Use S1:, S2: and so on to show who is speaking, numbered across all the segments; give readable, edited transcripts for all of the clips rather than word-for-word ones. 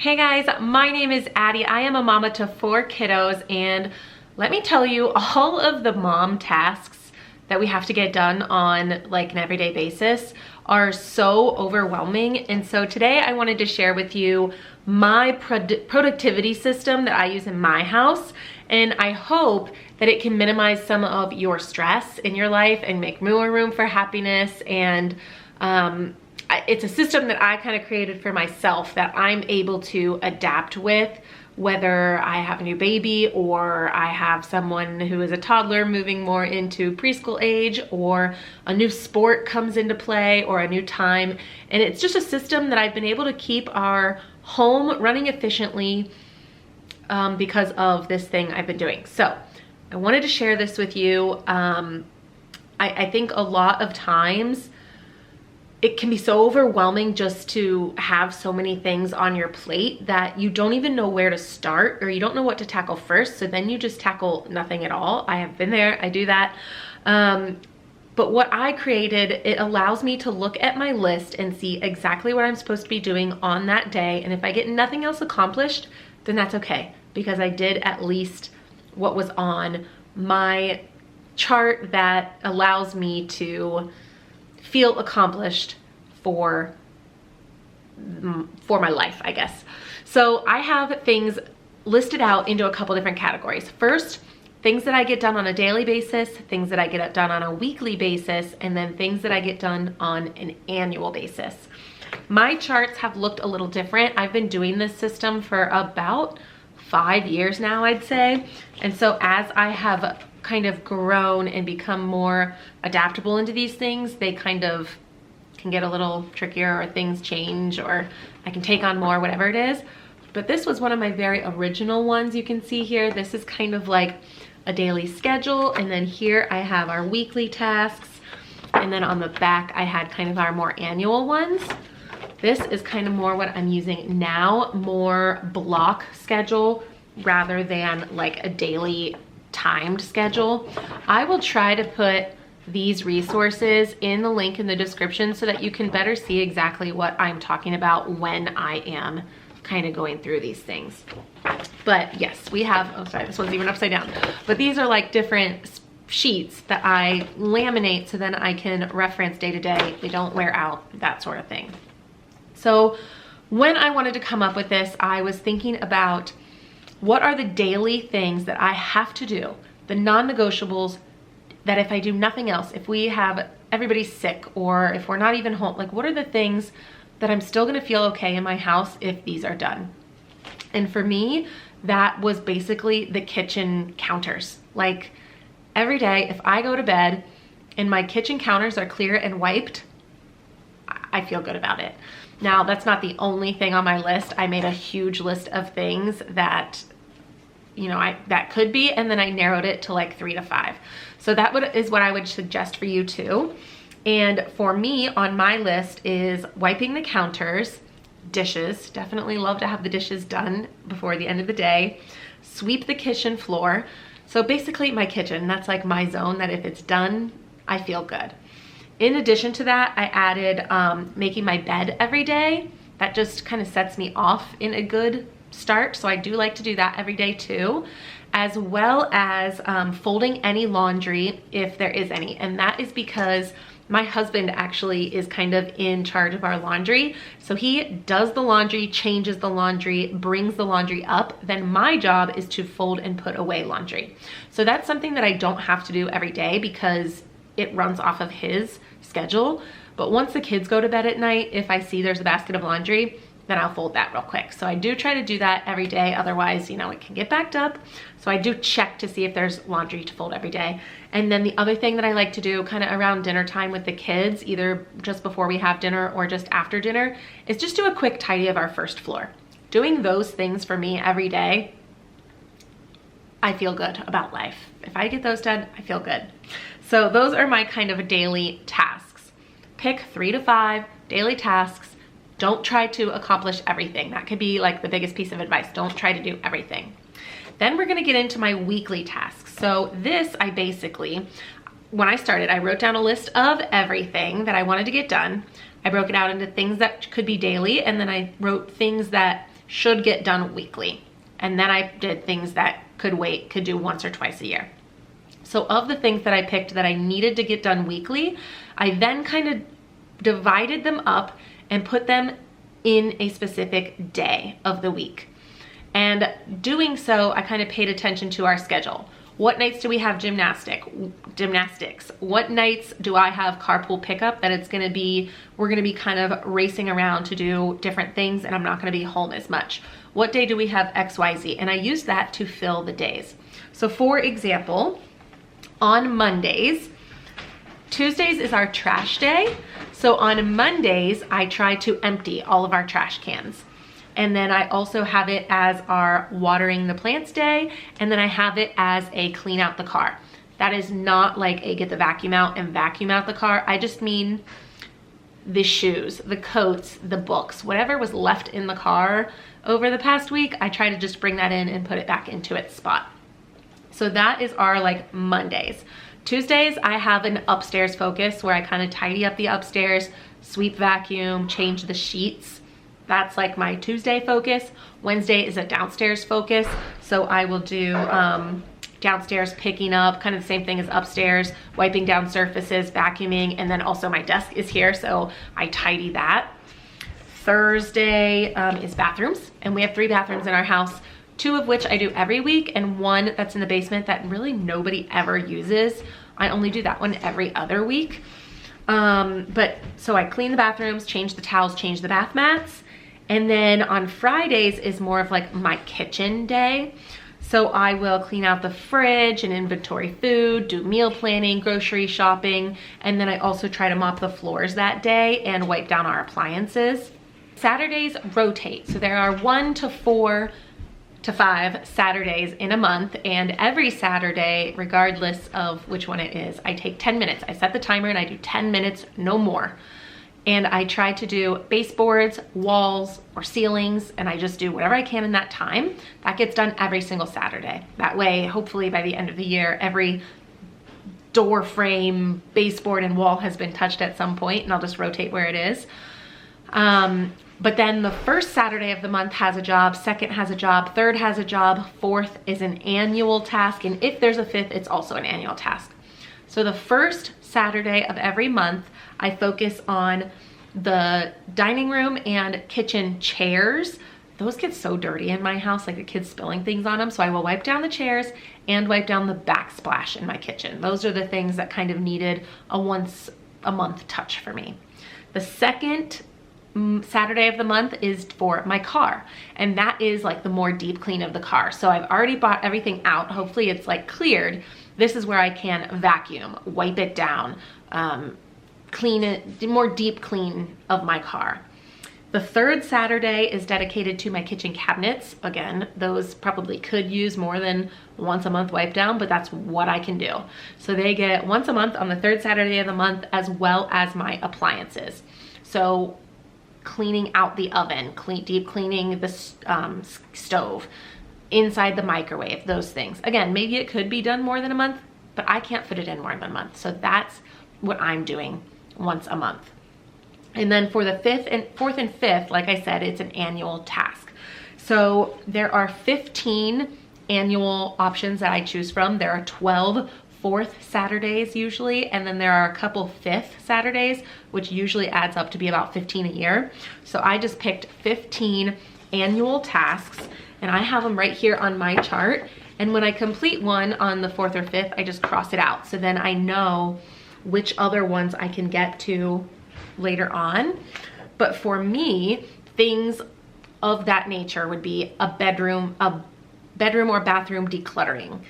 S1: Hey guys, my name is Addie. I am a mama to 4 kiddos, and let me tell you, all of the mom tasks that we have to get done on like an everyday basis are so overwhelming. And so today I wanted to share with you my productivity system that I use in my house, and I hope that it can minimize some of your stress in your life and make more room for happiness. And it's a system that I kind of created for myself that I'm able to adapt with, whether I have a new baby or I have someone who is a toddler moving more into preschool age, or a new sport comes into play, or a new time. And it's just a system that I've been able to keep our home running efficiently because of this thing I've been doing. So I wanted to share this with you. I think a lot of times it can be so overwhelming just to have so many things on your plate that you don't even know where to start, or you don't know what to tackle first. So then you just tackle nothing at all. I have been there, I do that. But what I created, it allows me to look at my list and see exactly what I'm supposed to be doing on that day. And if I get nothing else accomplished, then that's okay, because I did at least what was on my chart that allows me to feel accomplished for my life, I guess. So I have things listed out into a couple different categories. First, things that I get done on a daily basis, things that I get done on a weekly basis, and then things that I get done on an annual basis. My charts have looked a little different. I've been doing this system for about 5 years now, I'd say. And so as I have kind of grown and become more adaptable into these things, they kind of can get a little trickier, or things change, or I can take on more, whatever it is. But this was one of my very original ones. You can see here, this is kind of like a daily schedule. And then here I have our weekly tasks. And then on the back, I had kind of our more annual ones. This is kind of more what I'm using now, more block schedule rather than like a daily timed schedule. I will try to put these resources in the link in the description so that you can better see exactly what I'm talking about when I am kind of going through these things. But yes, we have, oh sorry, this one's even upside down. But these are like different sheets that I laminate so then I can reference day to day. They don't wear out, that sort of thing. So when I wanted to come up with this, I was thinking about what are the daily things that I have to do, the non-negotiables, that if I do nothing else, if we have everybody sick, or if we're not even home, like what are the things that I'm still gonna feel okay in my house if these are done? And for me, that was basically the kitchen counters. Like every day, if I go to bed and my kitchen counters are clear and wiped, I feel good about it. Now, that's not the only thing on my list. I made a huge list of things that, you know, that could be, and then I narrowed it to like 3 to 5. So that is what I would suggest for you too. And for me, on my list is wiping the counters, dishes, definitely love to have the dishes done before the end of the day, sweep the kitchen floor. So basically my kitchen, that's like my zone that if it's done, I feel good. In addition to that, I added making my bed every day. That just kind of sets me off in a good start. So I do like to do that every day too, as well as folding any laundry if there is any. And that is because my husband actually is kind of in charge of our laundry. So he does the laundry, changes the laundry, brings the laundry up. Then my job is to fold and put away laundry. So that's something that I don't have to do every day because it runs off of his schedule. But once the kids go to bed at night, if I see there's a basket of laundry, then I'll fold that real quick. So I do try to do that every day. Otherwise, you know, it can get backed up. So I do check to see if there's laundry to fold every day. And then the other thing that I like to do kind of around dinner time with the kids, either just before we have dinner or just after dinner, is just do a quick tidy of our first floor. Doing those things for me every day, I feel good about life. If I get those done, I feel good. So those are my kind of daily tasks. Pick 3 to 5 daily tasks. Don't try to accomplish everything. That could be like the biggest piece of advice. Don't try to do everything. Then we're gonna get into my weekly tasks. So this, I basically, when I started, I wrote down a list of everything that I wanted to get done. I broke it out into things that could be daily, and then I wrote things that should get done weekly. And then I did things that could wait, could do once or twice a year. So of the things that I picked that I needed to get done weekly, I then kind of divided them up and put them in a specific day of the week. And doing so, I kind of paid attention to our schedule. What nights do we have gymnastics? What nights do I have carpool pickup that we're gonna be kind of racing around to do different things and I'm not gonna be home as much? What day do we have XYZ? And I use that to fill the days. So for example, on Mondays, Tuesdays is our trash day. So on Mondays, I try to empty all of our trash cans. And then I also have it as our watering the plants day. And then I have it as a clean out the car. That is not like a get the vacuum out and vacuum out the car. I just mean the shoes, the coats, the books, whatever was left in the car over the past week, I try to just bring that in and put it back into its spot. So that is our like Mondays. Tuesdays, I have an upstairs focus where I kind of tidy up the upstairs, sweep, vacuum, change the sheets. That's like my Tuesday focus. Wednesday is a downstairs focus. So I will do downstairs picking up, kind of the same thing as upstairs, wiping down surfaces, vacuuming, and then also my desk is here, so I tidy that. Thursday is bathrooms, and we have 3 bathrooms in our house, 2 of which I do every week, and 1 that's in the basement that really nobody ever uses. I only do that one every other week. So I clean the bathrooms, change the towels, change the bath mats. And then on Fridays is more of like my kitchen day. So I will clean out the fridge and inventory food, do meal planning, grocery shopping, and then I also try to mop the floors that day and wipe down our appliances. Saturdays rotate. So there are 1 to 4 to 5 Saturdays in a month, and every Saturday, regardless of which one it is, I take 10 minutes. I set the timer and I do 10 minutes, no more. And I try to do baseboards, walls, or ceilings, and I just do whatever I can in that time. That gets done every single Saturday. That way, hopefully by the end of the year, every door frame, baseboard, and wall has been touched at some point, and I'll just rotate where it is. But then the first Saturday of the month has a job, second has a job, third has a job, fourth is an annual task, and if there's a fifth, it's also an annual task. So the first Saturday of every month, I focus on the dining room and kitchen chairs. Those get so dirty in my house, like the kids spilling things on them. So I will wipe down the chairs and wipe down the backsplash in my kitchen. Those are the things that kind of needed a once a month touch for me. The second Saturday of the month is for my car, and that is like the more deep clean of the car. So I've already bought everything out. Hopefully it's like cleared. This is where I can vacuum, wipe it down, clean it, more deep clean of my car. The third Saturday is dedicated to my kitchen cabinets. Again, those probably could use more than once a month wipe down, but that's what I can do. So they get once a month on the third Saturday of the month, as well as my appliances. So cleaning out the oven, deep cleaning the stove, inside the microwave, those things. Again, maybe it could be done more than a month, but I can't fit it in more than a month. So that's what I'm doing once a month. And then for the fourth and fifth, like I said, it's an annual task. So there are 15 annual options that I choose from. There are 12 fourth Saturdays usually, and then there are a couple fifth Saturdays, which usually adds up to be about 15 a year. So I just picked 15 annual tasks, and I have them right here on my chart. And when I complete one on the fourth or fifth, I just cross it out. So then I know which other ones I can get to later on. But for me, things of that nature would be a bedroom or bathroom decluttering,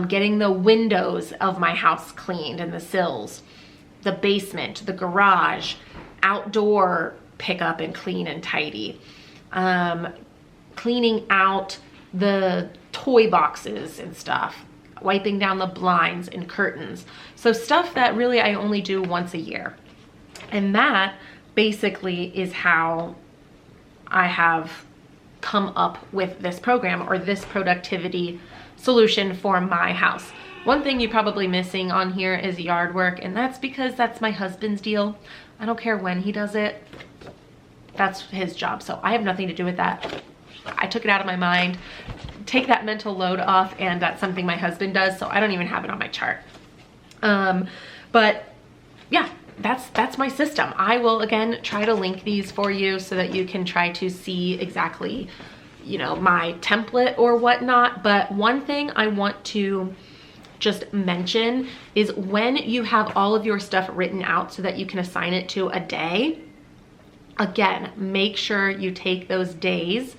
S1: getting the windows of my house cleaned and the sills, the basement, the garage, outdoor pickup and clean and tidy, cleaning out the toy boxes and stuff, wiping down the blinds and curtains. So stuff that really I only do once a year. And that basically is how I have come up with this program or this productivity solution for my house. One thing you're probably missing on here is yard work, and that's because that's my husband's deal. I don't care when he does it. That's his job, so I have nothing to do with that. I took it out of my mind, take that mental load off, and that's something my husband does, so I don't even have it on my chart. But yeah, that's my system. I will again try to link these for you so that you can try to see exactly, you know, my template or whatnot. But one thing I want to just mention is when you have all of your stuff written out so that you can assign it to a day, again, make sure you take those days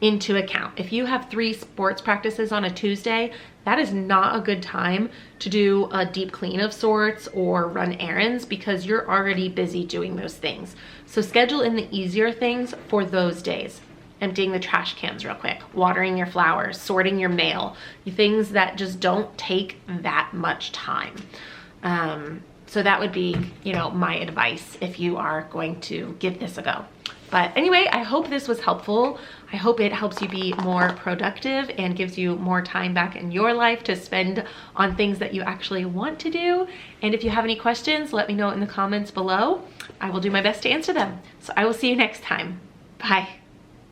S1: into account. If you have 3 sports practices on a Tuesday, that is not a good time to do a deep clean of sorts or run errands because you're already busy doing those things. So schedule in the easier things for those days. Emptying the trash cans real quick, watering your flowers, sorting your mail, things that just don't take that much time. So that would be, you know, my advice if you are going to give this a go. But anyway, I hope this was helpful. I hope it helps you be more productive and gives you more time back in your life to spend on things that you actually want to do. And if you have any questions, let me know in the comments below. I will do my best to answer them. So I will see you next time. Bye.